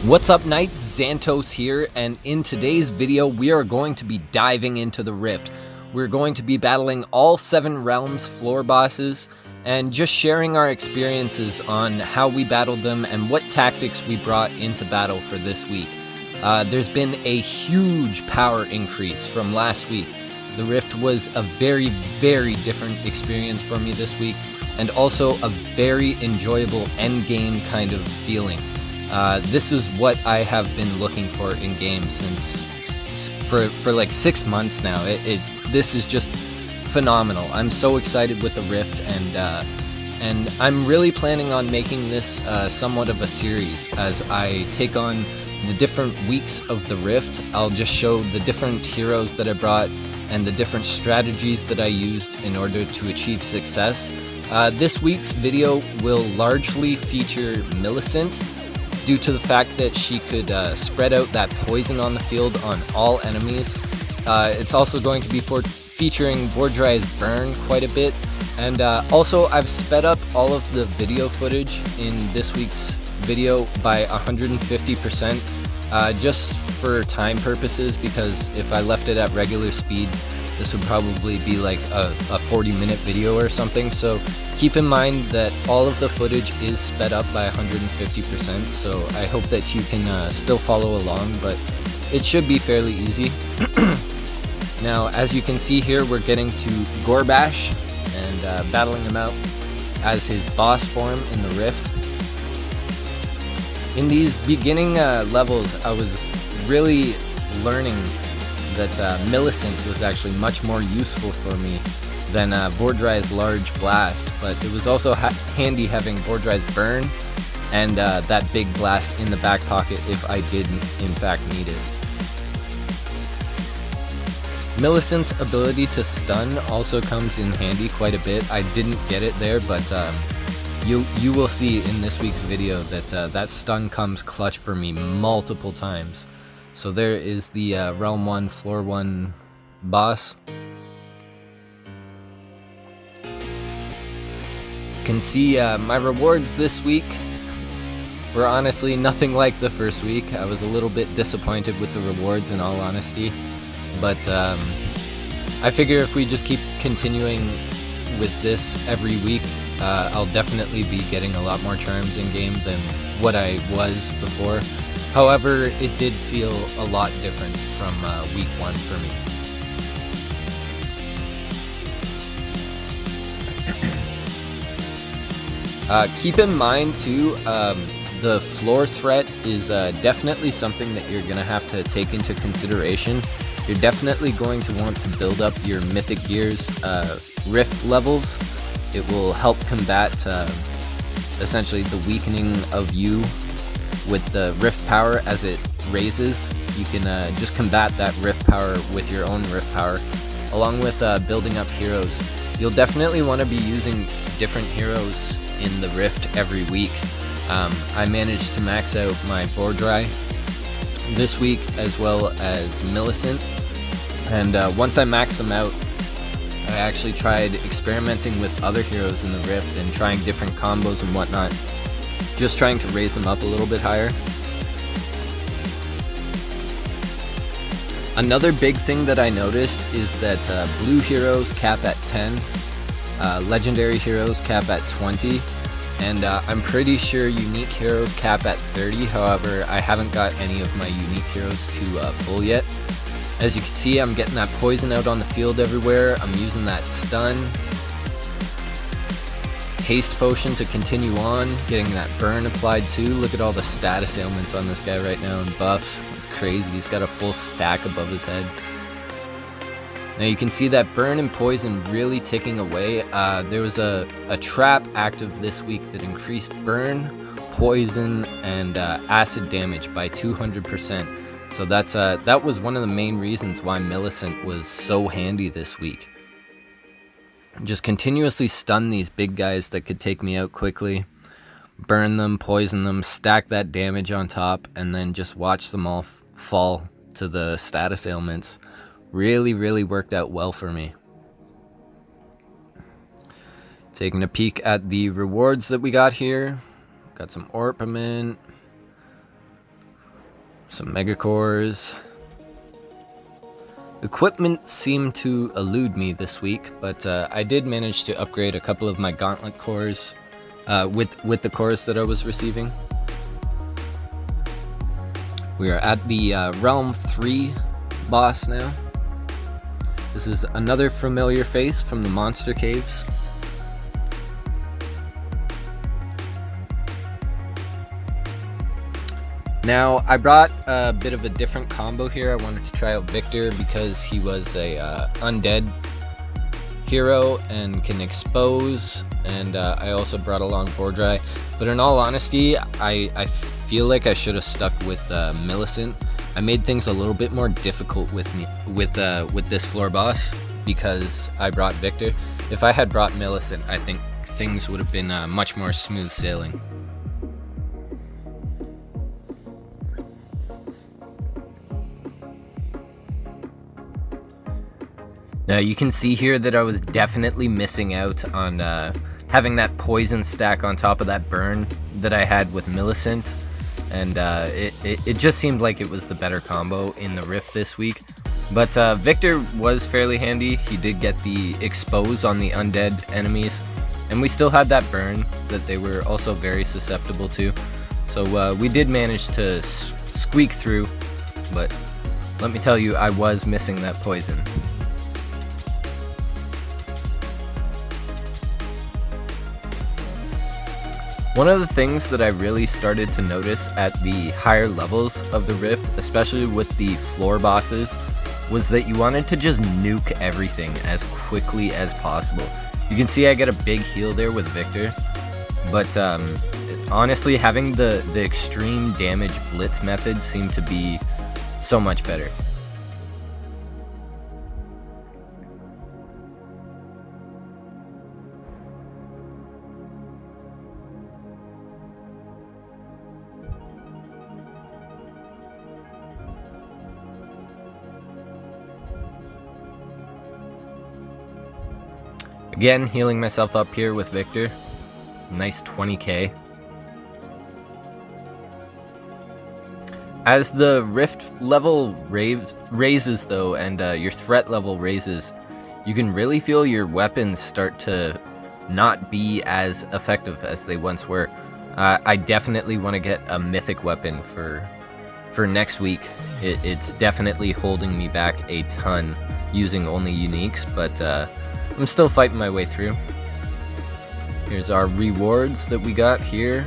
What's up, Knights? Xantos here, and in today's video we are going to be diving into the Rift. We're going to be battling all 7 realms floor bosses and just sharing our experiences on how we battled them and what tactics we brought into battle for this week. There's been a huge power increase from last week. The Rift was a very, very different experience for me this week, and also a very enjoyable endgame kind of feeling. This is what I have been looking for in games for like 6 months now. This is just phenomenal. I'm so excited with the Rift, and I'm really planning on making this somewhat of a series. As I take on the different weeks of the Rift, I'll just show the different heroes that I brought and the different strategies that I used in order to achieve success. This week's video will largely feature Millicent, due to the fact that she could spread out that poison on the field on all enemies. It's also going to be featuring Bordry's Burn quite a bit, and also I've sped up all of the video footage in this week's video by 150%, just for time purposes, because if I left it at regular speed, this would probably be like a 40-minute video or something. So keep in mind that all of the footage is sped up by 150%, so I hope that you can still follow along, but it should be fairly easy. Now, as you can see here, we're getting to Gorbash and battling him out as his boss form in the Rift. In these beginning levels, I was really learning that Millicent was actually much more useful for me than Bordry's Large Blast, but it was also handy having Bordry's Burn and that big blast in the back pocket if I did in fact need it. Millicent's ability to stun also comes in handy quite a bit. I didn't get it there, but you will see in this week's video that that stun comes clutch for me multiple times. So there is the Realm 1, Floor 1 boss. You can see my rewards this week were honestly nothing like the first week. I was a little bit disappointed with the rewards, in all honesty. But I figure if we just keep continuing with this every week, I'll definitely be getting a lot more charms in game than what I was before. However, it did feel a lot different from week 1 for me. Keep in mind too, the floor threat is definitely something that you're going to have to take into consideration. You're definitely going to want to build up your Mythic Gears Rift levels. It will help combat essentially the weakening of you with the Rift power as it raises. You can just combat that Rift power with your own Rift power, along with building up heroes. You'll definitely want to be using different heroes in the Rift every week. I managed to max out my Bordry this week, as well as Millicent, and once I maxed them out, I actually tried experimenting with other heroes in the Rift and trying different combos and whatnot, just trying to raise them up a little bit higher. Another big thing that I noticed is that blue heroes cap at 10, legendary heroes cap at 20, and I'm pretty sure unique heroes cap at 30. However, I haven't got any of my unique heroes to full yet. As you can see, I'm getting that poison out on the field everywhere. I'm using that stun. Haste potion to continue on, getting that burn applied too. Look at all the status ailments on this guy right now and buffs. It's crazy. He's got a full stack above his head. Now you can see that burn and poison really ticking away. There was a trap active this week that increased burn, poison, and acid damage by 200%. So that was one of the main reasons why Millicent was so handy this week. Just continuously stun these big guys that could take me out quickly, burn them, poison them, stack that damage on top, and then just watch them all fall to the status ailments. Really, really worked out well for me. Taking a peek at the rewards that we got here. Got some ornament, Some mega cores. Equipment seemed to elude me this week, but I did manage to upgrade a couple of my gauntlet cores with the cores that I was receiving. We are at the Realm 3 boss now. This is another familiar face from the monster caves. Now, I brought a bit of a different combo here. I wanted to try out Victor because he was a undead hero and can expose, and I also brought along Vordry. But in all honesty, I feel like I should have stuck with Millicent. I made things a little bit more difficult with this floor boss because I brought Victor. If I had brought Millicent, I think things would have been much more smooth sailing. Now you can see here that I was definitely missing out on having that poison stack on top of that burn that I had with Millicent, and it just seemed like it was the better combo in the Rift this week. But Victor was fairly handy. He did get the expose on the undead enemies, and we still had that burn that they were also very susceptible to. So we did manage to squeak through, but let me tell you, I was missing that poison. One of the things that I really started to notice at the higher levels of the Rift, especially with the floor bosses, was that you wanted to just nuke everything as quickly as possible. You can see I get a big heal there with Victor, but honestly, having the extreme damage blitz method seemed to be so much better. Again, healing myself up here with Victor. Nice 20k. As the Rift level raises though, and your threat level raises, you can really feel your weapons start to not be as effective as they once were. I definitely want to get a mythic weapon for next week. It's definitely holding me back a ton using only uniques, but I'm still fighting my way through. Here's our rewards that we got here.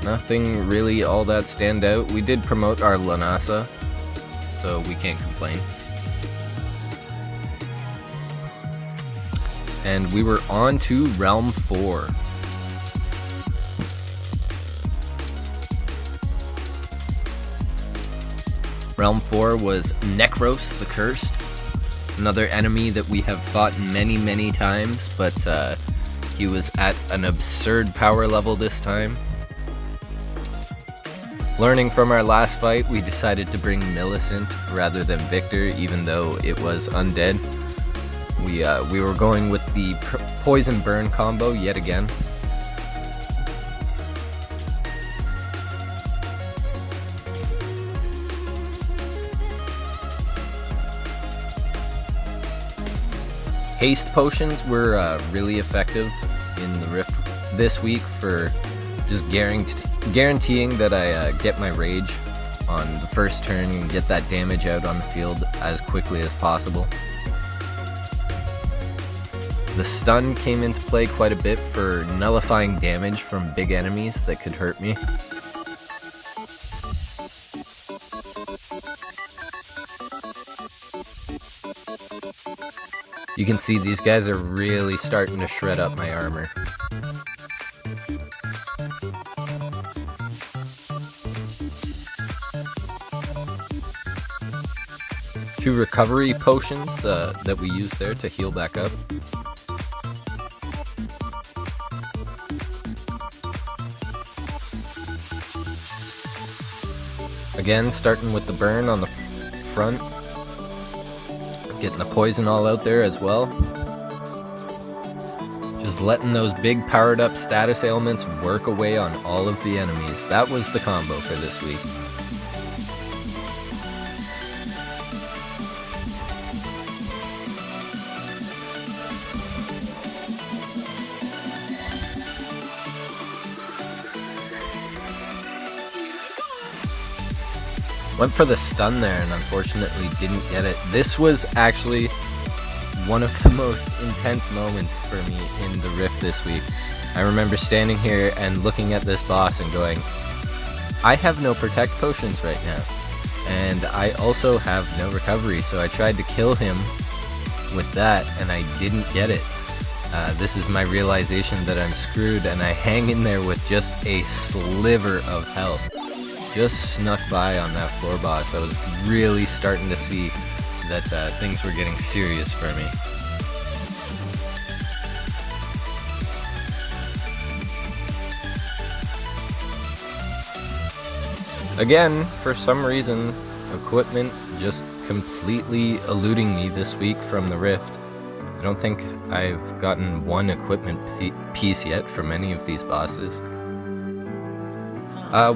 Nothing really all that stand out. We did promote our Lanasa, so we can't complain. And we were on to Realm 4. Realm 4 was Necros the Cursed. Another enemy that we have fought many times, but he was at an absurd power level this time. Learning from our last fight, we decided to bring Millicent rather than Victor, even though it was undead. We were going with the poison burn combo yet again. Haste potions were really effective in the Rift this week for just guaranteeing that I get my rage on the first turn and get that damage out on the field as quickly as possible. The stun came into play quite a bit for nullifying damage from big enemies that could hurt me. You can see these guys are really starting to shred up my armor. 2 recovery potions that we use there to heal back up. Again, starting with the burn on the front. Getting the poison all out there as well. Just letting those big powered up status ailments work away on all of the enemies. That was the combo for this week. Went for the stun there and unfortunately didn't get it. This was actually one of the most intense moments for me in the Rift this week. I remember standing here and looking at this boss and going, I have no protect potions right now, and I also have no recovery, so I tried to kill him with that and I didn't get it. This is my realization that I'm screwed, and I hang in there with just a sliver of health. Just snuck by on that floor boss. I was really starting to see that things were getting serious for me. Again, for some reason, equipment just completely eluding me this week from the Rift. I don't think I've gotten one equipment piece yet from any of these bosses.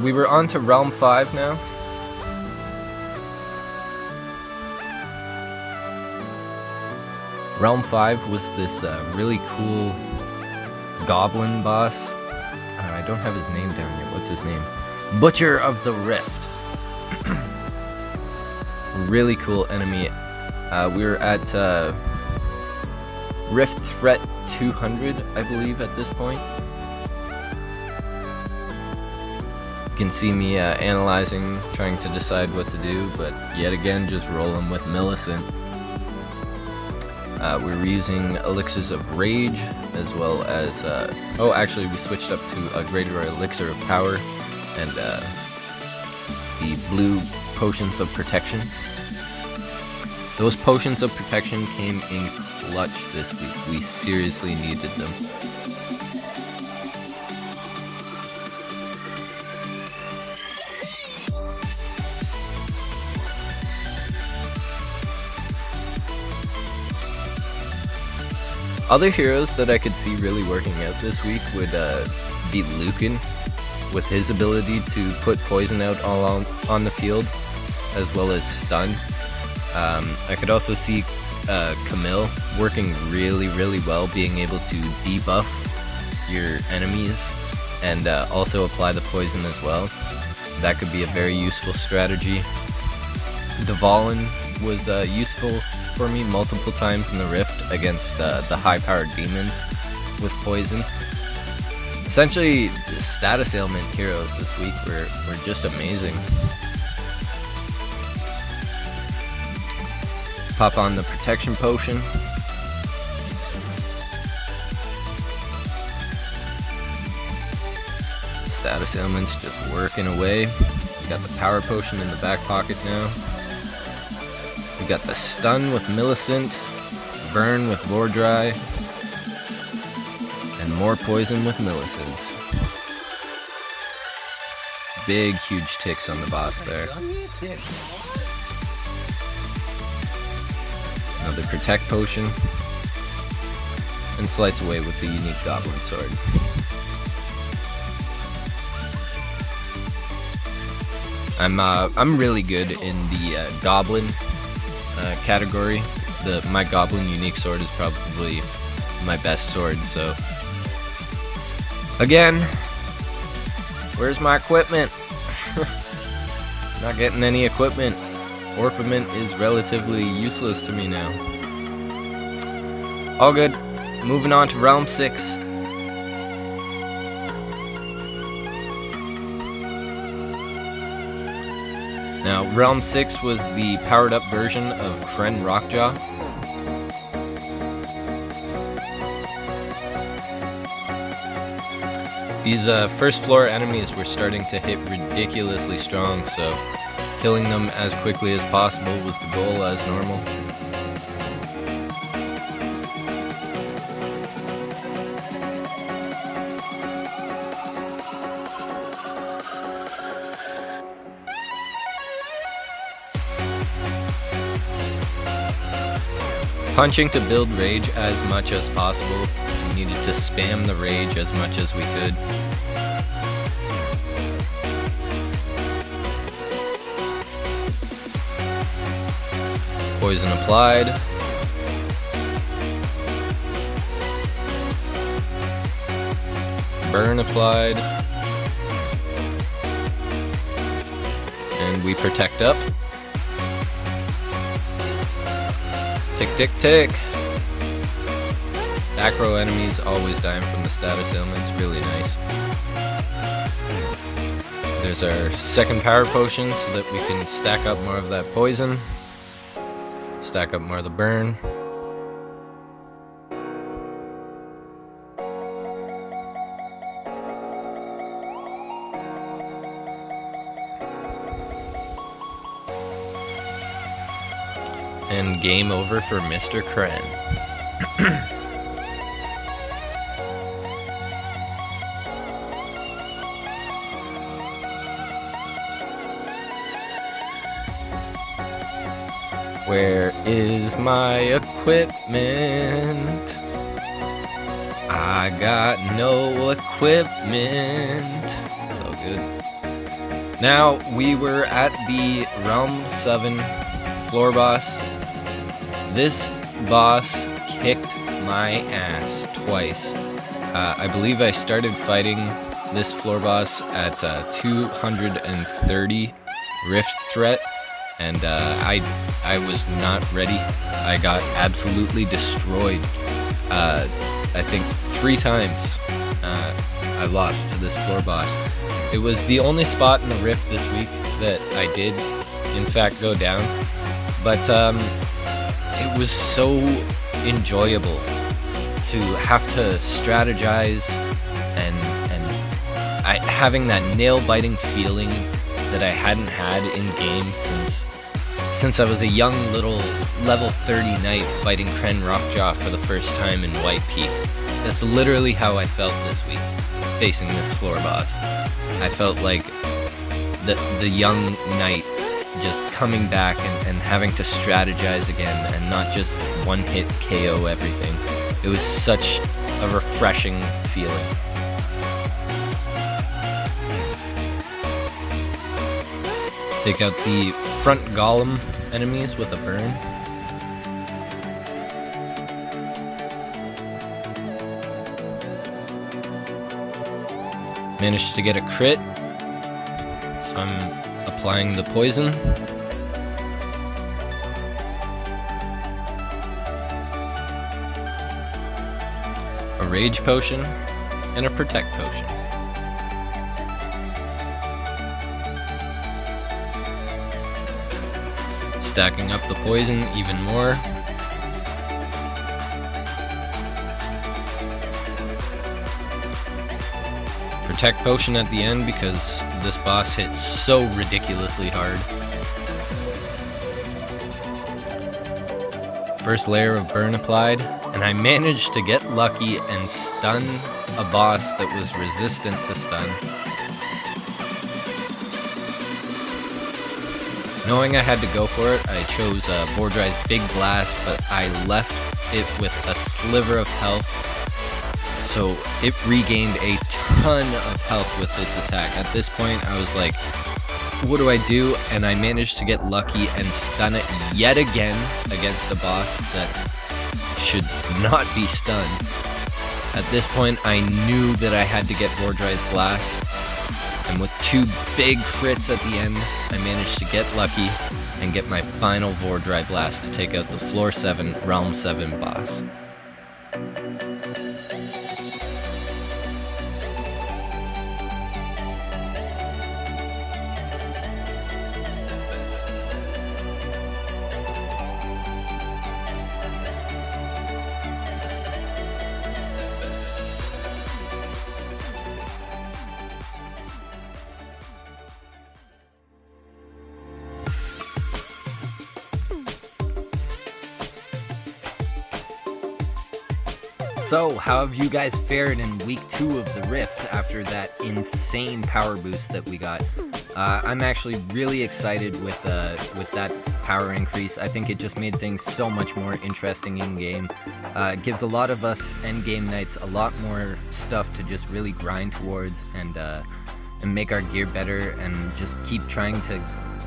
We were on to Realm 5 now. Realm 5 was this really cool goblin boss. I don't have his name down here. What's his name? Butcher of the Rift. Really cool enemy. We were at Rift Threat 200, I believe, at this point. You can see me analyzing, trying to decide what to do, but yet again, just rolling with Millicent. We were using Elixirs of Rage, as well as, oh, actually, we switched up to a Greater Elixir of Power, and the blue Potions of Protection. Those Potions of Protection came in clutch this week. We seriously needed them. Other heroes that I could see really working out this week would be Lucan, with his ability to put poison out all on the field, as well as stun. I could also see Camille working really, really well, being able to debuff your enemies and also apply the poison as well. That could be a very useful strategy. Dvalin was useful for me multiple times in the Rift against the high-powered demons with poison. Essentially, the status ailment heroes this week were just amazing. Pop on the protection potion. Status ailments just working away. We got the power potion in the back pocket now. We got the stun with Millicent, burn with Vordry, and more poison with Millicent. Big, huge ticks on the boss there. Another protect potion, and slice away with the unique goblin sword. I'm really good in the goblin category. My goblin unique sword is probably my best sword, so again, where's my equipment? Not getting any equipment. Orpiment is relatively useless to me now. All good. Moving on to Realm 6. Now, Realm 6 was the powered-up version of Kren Rockjaw. These first floor enemies were starting to hit ridiculously strong, so killing them as quickly as possible was the goal as normal. Punching to build rage as much as possible. You needed to spam the rage as much as we could. Poison applied. Burn applied. And we protect up. Tick, tick, tick. Back row enemies always dying from the status ailments. Really nice. There's our second power potion so that we can stack up more of that poison. Stack up more of the burn. And game over for Mr. Kren. Where is my equipment? I got no equipment. So good. Now, we were at the Realm 7 floor boss. This boss kicked my ass twice. I believe I started fighting this floor boss at 230 Rift threat, and I was not ready. I got absolutely destroyed. I think 3 times I lost to this floor boss. It was the only spot in the Rift this week that I did, in fact, go down. But it was so enjoyable to have to strategize and having that nail-biting feeling that I hadn't had in game since I was a young little level 30 knight fighting Kren Rockjaw for the first time in White Peak. That's literally how I felt this week, facing this floor boss. I felt like the young knight just coming back and having to strategize again and not just one-hit KO everything. It was such a refreshing feeling. Take out the front golem enemies with a burn. Managed to get a crit, so I'm applying the poison. A rage potion and a protect potion. Stacking up the poison even more. Protect potion at the end because this boss hits so ridiculously hard. First layer of burn applied, and I managed to get lucky and stun a boss that was resistant to stun. Knowing I had to go for it, I chose Vordry's Big Blast, but I left it with a sliver of health, so it regained a ton of health with its attack. At this point, I was like, what do I do? And I managed to get lucky and stun it yet again against a boss that should not be stunned. At this point, I knew that I had to get Vordry's Blast, and with 2 big crits at the end, I managed to get lucky and get my final Vordry Blast to take out the Floor 7, Realm 7 boss. So, how have you guys fared in week 2 of the Rift after that insane power boost that we got? I'm actually really excited with that power increase. I think it just made things so much more interesting in game. It gives a lot of us endgame knights a lot more stuff to just really grind towards and make our gear better and just keep trying to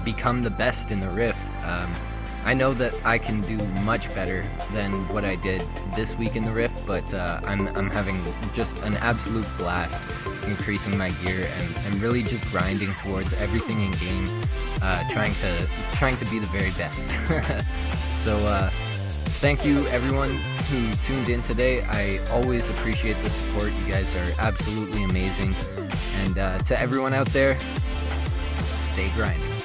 become the best in the Rift. I know that I can do much better than what I did this week in the Rift, but I'm having just an absolute blast increasing my gear and really just grinding towards everything in game, trying to be the very best. So thank you everyone who tuned in today. I always appreciate the support. You guys are absolutely amazing. And to everyone out there, stay grinding.